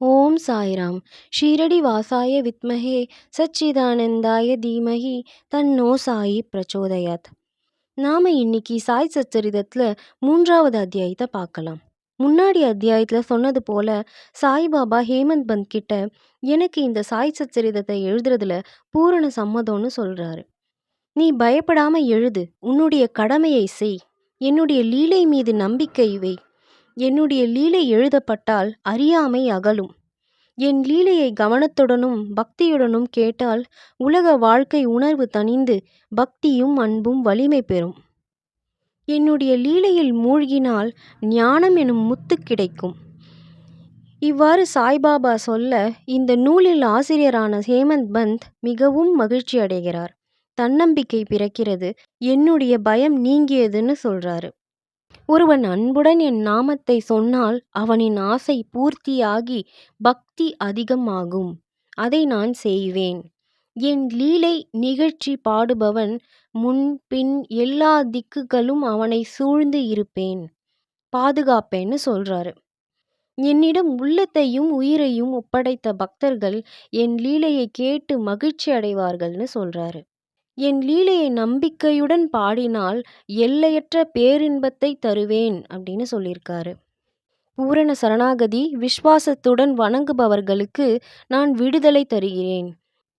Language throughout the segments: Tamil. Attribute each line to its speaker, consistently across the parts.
Speaker 1: ஓம் சாய்ராம். ஷீரடி வாசாய வித்மஹே சச்சிதானந்தாய தீமஹி தன்னோ சாயி பிரச்சோதயாத். நாம இன்னைக்கு சாய் சச்சரிதத்துல 3வது அத்தியாயத்தை பார்க்கலாம். முன்னாடி அத்தியாயத்துல சொன்னது போல சாய்பாபா ஹேமந்த் பந்த் கிட்ட எனக்கு இந்த சாய் சச்சரிதத்தை எழுதுறதுல பூரண சம்மதம்னு சொல்றாரு. நீ பயப்படாம எழுது, உன்னுடைய கடமையை செய், என்னுடைய லீலை மீது நம்பிக்கை வை. என்னுடைய லீலை எழுதப்பட்டால் அறியாமை அகலும். என் லீலையை கவனத்துடனும் பக்தியுடனும் கேட்டால் உலக வாழ்க்கை உணர்வு தணிந்து பக்தியும் அன்பும் வலிமை பெறும். என்னுடைய லீலையில் மூழ்கினால் ஞானம் எனும் முத்து கிடைக்கும். இவ்வாறு சாய்பாபா சொல்ல இந்த நூலில் ஆசிரியரான ஹேமந்த் பந்த் மிகவும் மகிழ்ச்சி அடைகிறார். தன்னம்பிக்கை பிறக்கிறது, என்னுடைய பயம் நீங்கியதுன்னு சொல்றாரு. ஒருவன் அன்புடன் என் நாமத்தை சொன்னால் அவனின் ஆசை பூர்த்தியாகி பக்தி அதிகமாகும். அதை நான் செய்வேன். என் லீலை நிகழ்ச்சி பாடுபவன் முன் பின் எல்லா திக்குகளும் அவனை சூழ்ந்து இருப்பேன், பாதுகாப்பேன்னு சொல்றாரு. என்னிடம் உள்ளத்தையும் உயிரையும் ஒப்படைத்த பக்தர்கள் என் லீலையை கேட்டு மகிழ்ச்சி அடைவார்கள்னு சொல்றாரு. என் லீலையை நம்பிக்கையுடன் பாடினால் எல்லையற்ற பேரின்பத்தை தருவேன் அப்படின்னு சொல்லியிருக்காரு. பூரண சரணாகதி விஸ்வாசத்துடன் வணங்குபவர்களுக்கு நான் விடுதலை தருகிறேன்.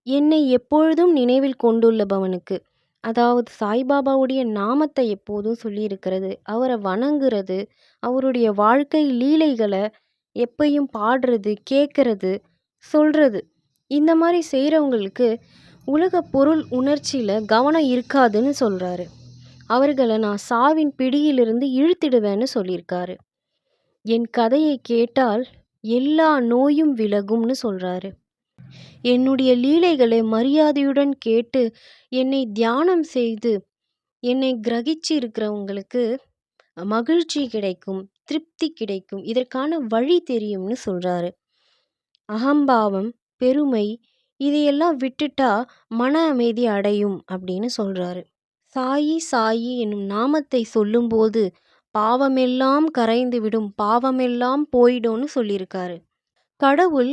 Speaker 1: என்னை எப்பொழுதும் நினைவில் கொண்டுள்ளபவனுக்கு, அதாவது சாய்பாபாவுடைய நாமத்தை எப்போதும் சொல்லியிருக்கிறது, அவரை வணங்குறது, அவருடைய வாழ்க்கை லீலைகளை எப்பையும் பாடுறது, கேட்கறது, சொல்றது, இந்த மாதிரி செய்கிறவங்களுக்கு உலக பொருள் உணர்ச்சியில் கவனம் இருக்காதுன்னு சொல்கிறாரு. அவர்களை நான் சாவின் பிடியிலிருந்து இழுத்திடுவேன்னு சொல்லியிருக்காரு. என் கதையை கேட்டால் எல்லா நோயும் விலகும்னு சொல்கிறாரு. என்னுடைய லீலைகளை மரியாதையுடன் கேட்டு என்னை தியானம் செய்து என்னை கிரகிச்சு இருக்கிறவங்களுக்கு மகிழ்ச்சி கிடைக்கும், திருப்தி கிடைக்கும், இதற்கான வழி தெரியும்னு சொல்கிறாரு. அகம்பாவம், பெருமை இதையெல்லாம் விட்டுட்டா மன அமைதி அடையும் அப்படின்னு சொல்றாரு. சாயி சாயி என்னும் நாமத்தை சொல்லும்போது பாவமெல்லாம் கரைந்து விடும், பாவமெல்லாம் போயிடும்னு சொல்லியிருக்காரு. கடவுள்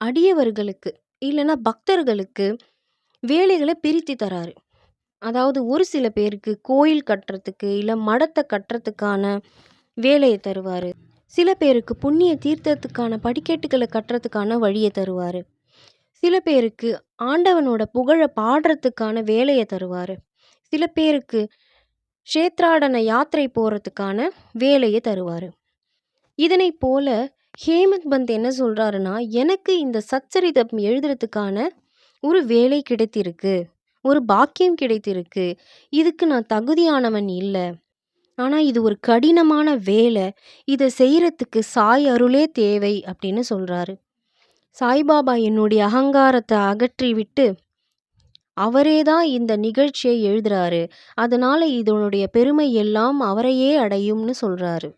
Speaker 1: அடியவர்களுக்கு இல்லைன்னா பக்தர்களுக்கு வேலைகளை பிரித்து தராரு. அதாவது ஒரு சில பேருக்கு கோயில் கட்டுறதுக்கு இல்லை மடத்தை கட்டுறதுக்கான வேலையை தருவார். சில பேருக்கு புண்ணிய தீர்த்தத்துக்கான படிக்கட்டுகளை கட்டுறதுக்கான வழியை தருவார். சில பேருக்கு ஆண்டவனோட புகழை பாடுறதுக்கான வேலையை தருவார். சில பேருக்கு க்ஷேத்ராடன யாத்திரை போகிறதுக்கான வேலையை தருவார். இதனை போல ஹேமந்த் பந்த் என்ன சொல்கிறாருன்னா, எனக்கு இந்த சச்சரிதம் எழுதுறதுக்கான ஒரு வேலை கிடைத்திருக்கு, ஒரு பாக்கியம் கிடைத்திருக்கு. இதுக்கு நான் தகுதியானவன் இல்லை, ஆனால் இது ஒரு கடினமான வேலை, இதை செய்கிறதுக்கு சாய் அருளே தேவை அப்படின்னு சொல்கிறாரு. சாய்பாபா என்னுடைய அகங்காரத்தை அகற்றிவிட்டு அவரே தான் இந்த நிகழ்ச்சியை எழுதுறாரு, அதனால இதனுடைய பெருமை எல்லாம் அவரையே அடையும்னு சொல்றாரு.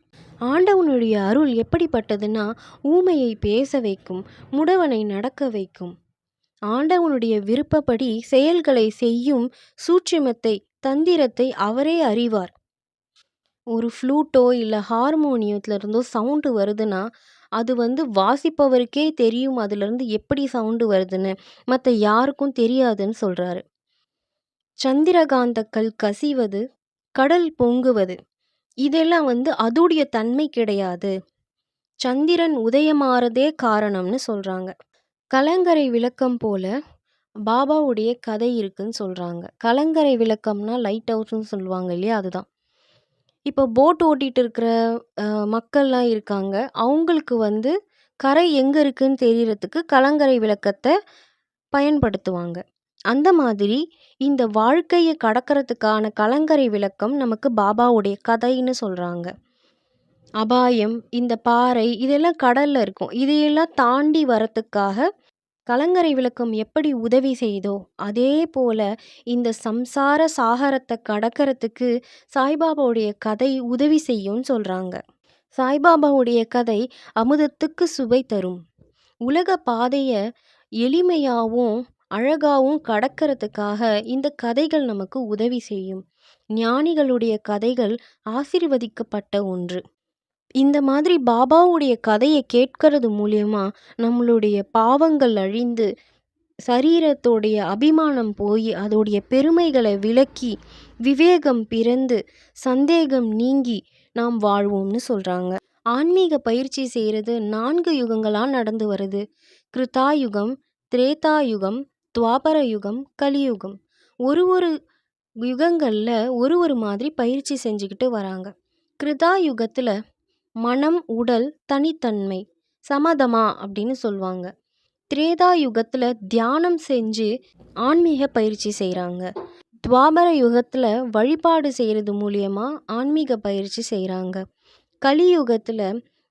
Speaker 1: ஆண்டவனுடைய அருள் எப்படிப்பட்டதுன்னா, ஊமையை பேச வைக்கும், முடவனை நடக்க வைக்கும். ஆண்டவனுடைய விருப்பப்படி செயல்களை செய்யும் சூட்சுமத்தை, தந்திரத்தை அவரே அறிவார். ஒரு ஃப்ளூட்டோ இல்லை ஹார்மோனியத்துல இருந்தோ சவுண்டு வருதுன்னா அது வாசிப்பவருக்கே தெரியும் அதுலேருந்து எப்படி சவுண்டு வருதுன்னு, மற்ற யாருக்கும் தெரியாதுன்னு சொல்கிறாரு. சந்திரகாந்தக்கல் கசிவது, கடல் பொங்குவது, இதெல்லாம் அதுடைய தன்மை கிடையாது. சந்திரன் உதயமாறதே காரணம்னு சொல்கிறாங்க. கலங்கரை விளக்கம் போல பாபாவுடைய கதை இருக்குன்னு சொல்கிறாங்க. கலங்கரை விளக்கம்னா லைட் ஹவுஸ்ன்னு சொல்லுவாங்க இல்லையா, அதுதான். இப்போ போட் ஓட்டிகிட்டு இருக்கிற மக்கள்லாம் இருக்காங்க, அவங்களுக்கு கரை எங்கே இருக்குன்னு தெரியறதுக்கு கலங்கரை விளக்கத்தை பயன்படுத்துவாங்க. அந்த மாதிரி இந்த வாழ்க்கையை கடக்கிறதுக்கான கலங்கரை விளக்கம் நமக்கு பாபாவுடைய கதைன்னு சொல்கிறாங்க. அபாயம், இந்த பாறை இதெல்லாம் கடலில் இருக்கும், இதையெல்லாம் தாண்டி வரத்துக்காக கலங்கரை விளக்கம் எப்படி உதவி செய்தோ அதே போல இந்த சம்சார சாகரத்தை கடக்கிறதுக்கு சாய்பாபாவுடைய கதை உதவி செய்யும்னு சொல்கிறாங்க. சாய்பாபாவுடைய கதை அமுதத்துக்கு சுவை தரும். உலக பாதையை எளிமையாகவும் அழகாகவும் கடக்கிறதுக்காக இந்த கதைகள் நமக்கு உதவி செய்யும். ஞானிகளுடைய கதைகள் ஆசீர்வதிக்கப்பட்ட ஒன்று. இந்த மாதிரி பாபாவுடைய கதைய கேட்கறது மூலியமா நம்மளுடைய பாவங்கள் அழிந்து, சரீரத்தோடைய அபிமானம் போயி, அதோடைய பெருமைகளை விலக்கி, விவேகம் பிறந்து, சந்தேகம் நீங்கி நாம் வாழ்வோம்னு சொல்றாங்க. ஆன்மீக பயிற்சி செய்றது 4 யுகங்களா நடந்து வருது. கிருதாயுகம், திரேதாயுகம், துவாபர யுகம், கலியுகம். ஒரு ஒரு யுகங்கள்ல ஒரு மாதிரி பயிற்சி செஞ்சுக்கிட்டு வராங்க. கிருதாயுகத்துல மனம், உடல் தனித்தன்மை, சமதமா அப்படின்னு சொல்லுவாங்க. திரேதா யுகத்துல தியானம் செஞ்சு ஆன்மீக பயிற்சி செய்கிறாங்க. துவாபர யுகத்துல வழிபாடு செய்கிறது மூலியமா ஆன்மீக பயிற்சி செய்கிறாங்க. கலியுகத்துல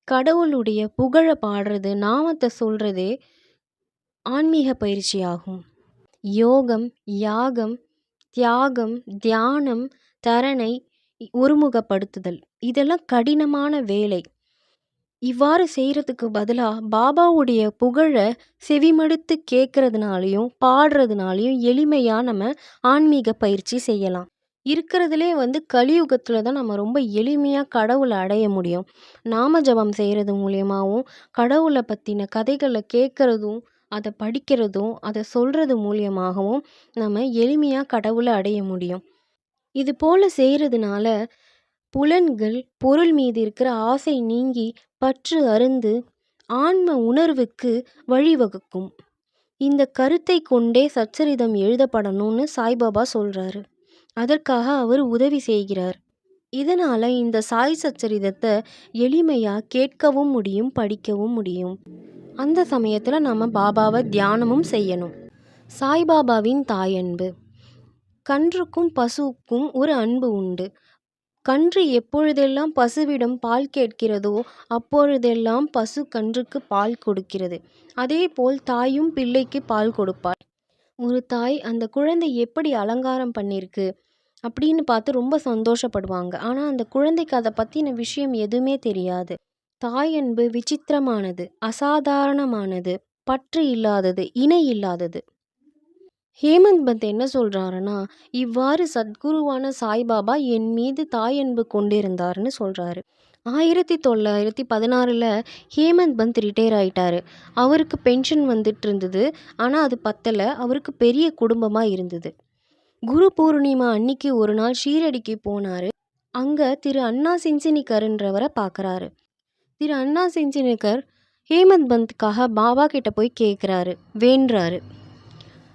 Speaker 1: கடவுளுடைய புகழ பாடுறது, நாமத்தை சொல்றதே ஆன்மீக பயிற்சி ஆகும். யோகம், யாகம், தியாகம், தியானம், தரணை, ஒருமுகப்படுத்துதல் இதெல்லாம் கடினமான வேலை. இவ்வாறு செய்கிறதுக்கு பதிலாக பாபாவுடைய புகழை செவிமடுத்து கேட்கறதுனாலையும் பாடுறதுனாலையும் எளிமையாக நம்ம ஆன்மீக பயிற்சி செய்யலாம். இருக்கிறதுலே கலியுகத்தில் தான் நம்ம ரொம்ப எளிமையாக கடவுளை அடைய முடியும். நாம ஜபம் செய்கிறது மூலியமாகவும், கடவுளை பற்றின கதைகளை கேட்குறதும், அதை படிக்கிறதும், அதை சொல்கிறது மூலியமாகவும் நம்ம எளிமையாக கடவுளை அடைய முடியும். இது போல் செய்கிறதுனால புலன்கள், பொருள் மீது இருக்கிற ஆசை நீங்கி பற்று அருந்து ஆன்ம உணர்வுக்கு வழிவகுக்கும். இந்த கருத்தை கொண்டே சச்சரிதம் எழுதப்படணும்னு சாய்பாபா சொல்றாரு. அதற்காக அவர் உதவி செய்கிறார். இதனால இந்த சாய் சச்சரிதத்தை எளிமையா கேட்கவும் முடியும், படிக்கவும் முடியும். அந்த சமயத்துல நம்ம பாபாவை தியானமும் செய்யணும். சாய்பாபாவின் தாயன்பு. கன்றுக்கும் பசுவுக்கும் ஒரு அன்பு உண்டு. கன்று எப்பொழுதெல்லாம் பசுவிடம் பால் கேட்கிறதோ அப்பொழுதெல்லாம் பசு கன்றுக்கு பால் கொடுக்கிறது. அதேபோல் தாயும் பிள்ளைக்கு பால் கொடுப்பாள். ஒரு தாய் அந்த குழந்தை எப்படி அலங்காரம் பண்ணியிருக்கு அப்படின்னு பார்த்து ரொம்ப சந்தோஷப்படுவாங்க. ஆனால் அந்த குழந்தைக்கு அதை பற்றின விஷயம் எதுவுமே தெரியாது. தாய் அன்பு விசித்திரமானது, அசாதாரணமானது, பற்று இல்லாதது, இணை இல்லாதது. ஹேமந்த் பந்த் என்ன சொல்கிறாருன்னா, இவ்வாறு சத்குருவான சாய்பாபா என் மீது தாய் அன்பு கொண்டிருந்தார்னு சொல்கிறாரு. 1916 ஹேமந்த் பந்த் ரிட்டையர் ஆயிட்டாரு. அவருக்கு பென்ஷன் வந்துட்டு இருந்தது. ஆனால் அது பத்தலை. அவருக்கு பெரிய குடும்பமாக இருந்தது. குரு பூர்ணிமா அன்னைக்கு ஒரு நாள் ஷீரடிக்கு போனார். அங்கே திரு அண்ணா சின்சினிகர்ன்றவரை பார்க்குறாரு. திரு அண்ணா சின்சினிகர் ஹேமந்த் பந்த்காக பாபா கிட்ட போய் கேட்குறாரு, வேண்டுறாரு.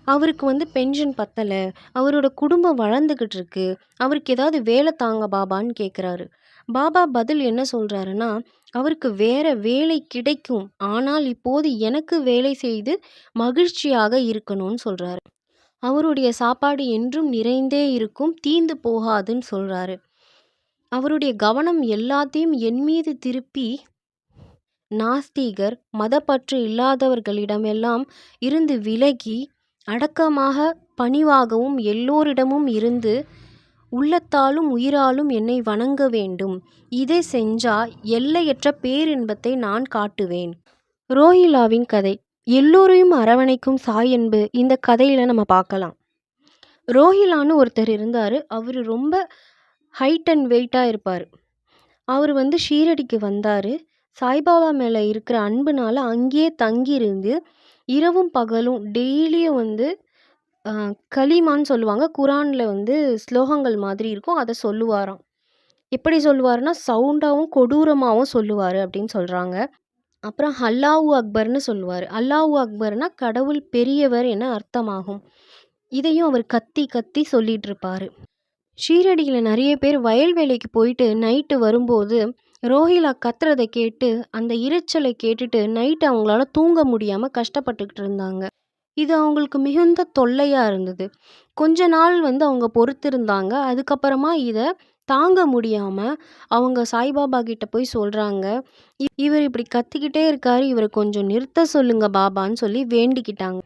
Speaker 1: அவருக்கு பென்ஷன் பத்தலை, அவரோட குடும்பம் வளர்ந்துக்கிட்டு இருக்கு, அவருக்கு ஏதாவது வேலை தாங்க பாபான்னு கேட்குறாரு. பாபா பதில் என்ன சொல்கிறாருன்னா, அவருக்கு வேற வேலை கிடைக்கும், ஆனால் இப்போது எனக்கு வேலை செய்து மகிழ்ச்சியாக இருக்கணும்னு சொல்கிறாரு. அவருடைய சாப்பாடு என்றும் நிறைந்தே இருக்கும், தீந்து போகாதுன்னு சொல்கிறாரு. அவருடைய கவனம் எல்லாத்தையும் என் மீது திருப்பி நாஸ்திகர், மதப்பற்று இல்லாதவர்களிடமெல்லாம் இருந்து விலகி அடக்கமாக பணிவாகவும் எல்லோரிடமும் இருந்து உள்ளத்தாலும் உயிராலும் என்னை வணங்க வேண்டும். இதை செஞ்சா எல்லையற்ற பேரின்பத்தை நான் காட்டுவேன். ரோஹிலாவின் கதை. எல்லோரையும் அரவணைக்கும் சாயன்பு இந்த கதையில நம்ம பார்க்கலாம். ரோஹிலான்னு ஒருத்தர் இருந்தார். அவர் ரொம்ப ஹைட் அண்ட் வெயிட்டாக இருப்பார். அவர் ஷீரடிக்கு வந்தார். சாய்பாபா மேலே இருக்கிற அன்புனால அங்கேயே தங்கியிருந்து இரவும் பகலும் டெய்லியும் கலிமான்னு சொல்லுவாங்க. குரானில் ஸ்லோகங்கள் மாதிரி இருக்கும், அதை சொல்லுவாராம். எப்படி சொல்லுவாருன்னா சவுண்டாகவும் கொடூரமாகவும் சொல்லுவார் அப்படின்னு சொல்கிறாங்க. அப்புறம் அல்லாஹு அக்பர்னு சொல்லுவார். அல்லாஹு அக்பர்னா கடவுள் பெரியவர் என அர்த்தமாகும். இதையும் அவர் கத்தி கத்தி சொல்லிட்டு இருப்பார். ஷீரடியில் நிறைய பேர் வயல் வேலைக்கு போயிட்டு நைட்டு வரும்போது ரோஹிலா கத்துறதை கேட்டு அந்த இரைச்சலை கேட்டுட்டு நைட்டு அவங்களால தூங்க முடியாமல் கஷ்டப்பட்டுக்கிட்டு இருந்தாங்க. இது அவங்களுக்கு மிகுந்த தொல்லையாக இருந்தது. கொஞ்ச நாள் அவங்க பொறுத்திருந்தாங்க. அதுக்கப்புறமா இதை தாங்க முடியாமல் அவங்க சாய்பாபா கிட்ட போய் சொல்கிறாங்க, இவர் இப்படி கத்திக்கிட்டே இருக்காரு, இவரை கொஞ்சம் நிறுத்த சொல்லுங்க பாபான்னு சொல்லி வேண்டிக்கிட்டாங்க.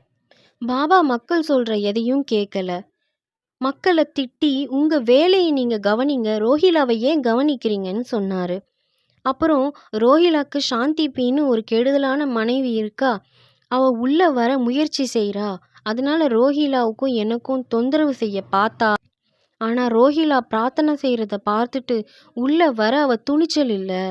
Speaker 1: பாபா மக்கள் சொல்கிற எதையும் கேட்கல. மக்களை திட்டி உங்கள் வேலையை நீங்கள் கவனிங்க, ரோஹிலாவை ஏன் கவனிக்கிறீங்கன்னு சொன்னார். அப்புறம் ரோஹிலாக்கு சாந்தி பீன்னு ஒரு கெடுதலான மனைவி இருக்கா, அவள் உள்ளே வர முயற்சி செய்கிறா. அதனால ரோஹிலாவுக்கும் எனக்கும் தொந்தரவு செய்ய பார்த்தா. ஆனால் ரோஹிலா பிரார்த்தனை செய்கிறத பார்த்துட்டு உள்ளே வர அவள் துணிச்சல் இல்லை.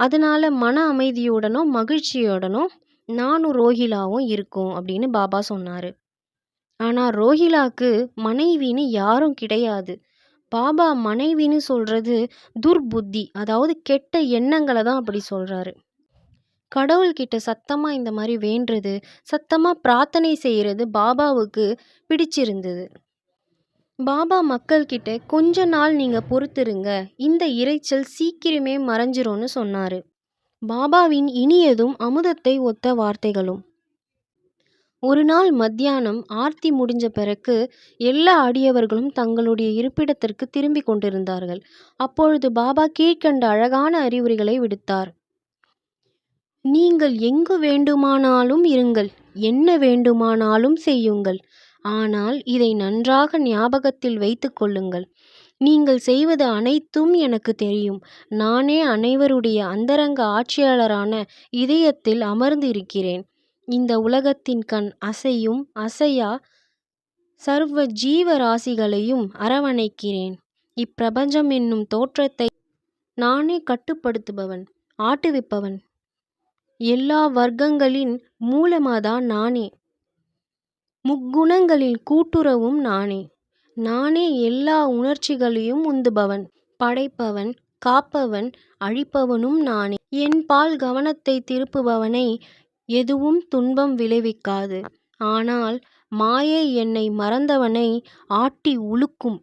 Speaker 1: அதனால மன அமைதியுடனும் மகிழ்ச்சியுடனும் நானும் ரோஹிலாவும் இருக்கோம் அப்படின்னு பாபா சொன்னாரு. ஆனா ரோஹிலாக்கு மனைவின்னு யாரும் கிடையாது. பாபா மனைவின்னு சொல்றது துர்புத்தி, அதாவது கெட்ட எண்ணங்களை தான் அப்படி சொல்றாரு. கடவுள்கிட்ட சத்தமா இந்த மாதிரி வேண்டுறது, சத்தமா பிரார்த்தனை செய்யறது பாபாவுக்கு பிடிச்சிருந்தது. பாபா மக்கள்கிட்ட கொஞ்ச நாள் நீங்க பொறுத்திருங்க, இந்த இரைச்சல் சீக்கிரமே மறைஞ்சிரும்னு சொன்னாரு. பாபாவின் இனியதும் அமுதத்தை ஒத்த வார்த்தைகளும். ஒரு நாள் மத்தியானம் ஆர்த்தி முடிஞ்ச பிறகு எல்லா அடியவர்களும் தங்களுடைய இருப்பிடத்திற்கு திரும்பி கொண்டிருந்தார்கள். அப்பொழுது பாபா கீழ்க்கண்ட அழகான அறிவுரைகளை விடுத்தார். நீங்கள் எங்கு வேண்டுமானாலும் இருங்கள், என்ன வேண்டுமானாலும் செய்யுங்கள். ஆனால் இதை நன்றாக ஞாபகத்தில் வைத்துக் கொள்ளுங்கள். நீங்கள் செய்வது அனைத்தும் எனக்கு தெரியும். நானே அனைவருடைய அந்தரங்க ஆட்சியாளரான இதயத்தில் அமர்ந்து இருக்கிறேன். இந்த உலகத்தின் கண் அசையும் அசையா சர்வ ஜீவராசிகளையும் அரவணைக்கிறேன். இப்பிரபஞ்சம் என்னும் தோற்றத்தை நானே கட்டுப்படுத்துபவன், ஆட்டுவிப்பவன். எல்லா வர்க்கங்களின் மூலமாதான் நானே. முக்குணங்களின் கூட்டுறவும் நானே. நானே எல்லா உணர்ச்சிகளையும் உந்துபவன், படைப்பவன், காப்பவன், அழிப்பவனும் நானே. என் பால் கவனத்தை திருப்புபவனை எதுவும் துன்பம் விளைவிக்காது. ஆனால் மாயை என்னை மறந்தவனை ஆட்டி உலுக்கும்.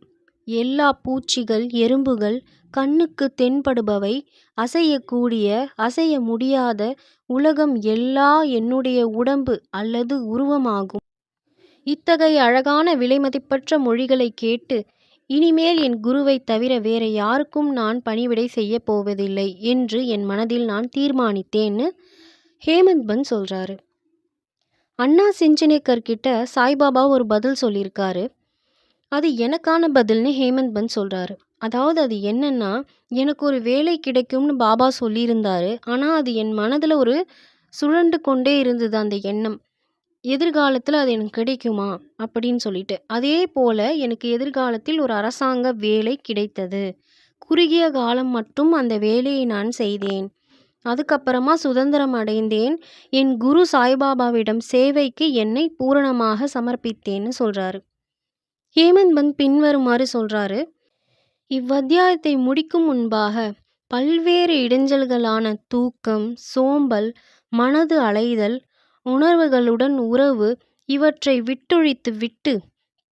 Speaker 1: எல்லா பூச்சிகள், எறும்புகள், கண்ணுக்கு தென்படுபவை, அசையக்கூடிய அசைய முடியாத உலகம் எல்லா என்னுடைய உடம்பு அல்லது உருவமாகும். இத்தகைய அழகான விலைமதிப்பற்ற மொழிகளை கேட்டு இனிமேல் என் குருவை தவிர வேற யாருக்கும் நான் பணிவிடை செய்ய போவதில்லை என்று என் மனதில் நான் தீர்மானித்தேன்னு ஹேமந்த் பந்த் சொல்றாரு. அண்ணா சிஞ்சனேக்கர் கிட்ட சாய்பாபா ஒரு பதில் சொல்லியிருக்காரு. அது எனக்கான பதில்னு ஹேமந்த் பந்த் சொல்றாரு. அதாவது அது என்னன்னா, எனக்கு ஒரு வேலை கிடைக்கும்னு பாபா சொல்லியிருந்தாரு. ஆனால் அது என் மனதில் ஒரு சுழண்டு கொண்டே இருந்தது அந்த எண்ணம். எதிர்காலத்தில் அது எனக்கு கிடைக்குமா அப்படின்னு சொல்லிட்டு. அதே போல் எனக்கு எதிர்காலத்தில் ஒரு அரசாங்க வேலை கிடைத்தது. குறுகிய காலம் மட்டும் அந்த வேலையை நான் செய்தேன். அதுக்கப்புறமா சுதந்திரம் அடைந்தேன். என் குரு சாய்பாபாவிடம் சேவைக்கு என்னை பூரணமாக சமர்ப்பித்தேன்னு சொல்கிறாரு. ஹேமந்த் பந்த் பின்வருமாறு சொல்கிறாரு. இவ்வத்தியாயத்தை முடிக்கும் முன்பாக பல்வேறு இடைஞ்சல்களான தூக்கம், சோம்பல், மனது அலைதல், உணர்வுகளுடன் உறவு இவற்றை விட்டொழித்து விட்டு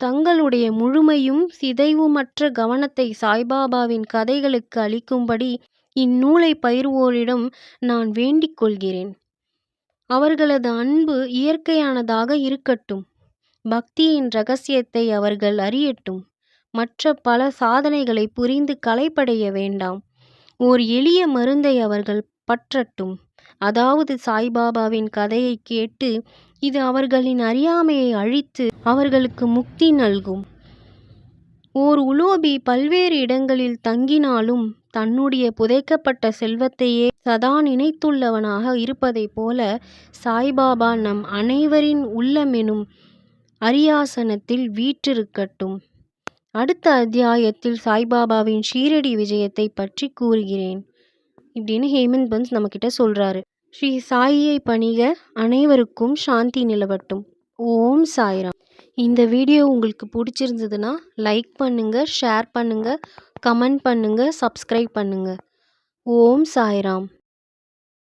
Speaker 1: தங்களுடைய முழுமையும் சிதைவுமற்ற கவனத்தை சாய்பாபாவின் கதைகளுக்கு அளிக்கும்படி இந்நூலை பயிர்வோரிடம் நான் வேண்டிக் கொள்கிறேன். அவர்களது அன்பு இயற்கையானதாக இருக்கட்டும். பக்தியின் இரகசியத்தை அவர்கள் அறியட்டும். மற்ற பல சாதனைகளை புரிந்து களைப்படைய வேண்டாம். ஓர் எளிய மருந்தை அவர்கள் பற்றட்டும். அதாவது சாய்பாபாவின் கதையை கேட்டு இது அவர்களின் அறியாமையை அழித்து அவர்களுக்கு முக்தி நல்கும். ஓர் உலோபி பல்வேறு இடங்களில் தங்கினாலும் தன்னுடைய புதைக்கப்பட்ட செல்வத்தையே சதா நினைத்துள்ளவனாக இருப்பதைப் போல சாய்பாபா நம் அனைவரின் உள்ளமெனும் அரியாசனத்தில் வீற்றிருக்கட்டும். அடுத்த அத்தியாயத்தில் சாய்பாபாவின் ஷீரடி விஜயத்தை பற்றி கூறுகிறேன் இப்படின்னு ஹேமந்த் பந்த் நம்மக்கிட்ட சொல்கிறாரு. ஸ்ரீ சாயியை பணிக. அனைவருக்கும் சாந்தி நிலவட்டும். ஓம் சாய்ராம். இந்த வீடியோ உங்களுக்கு பிடிச்சிருந்ததுன்னா லைக் பண்ணுங்கள், ஷேர் பண்ணுங்கள், கமெண்ட் பண்ணுங்கள், சப்ஸ்கிரைப் பண்ணுங்கள். ஓம் சாய்ராம்.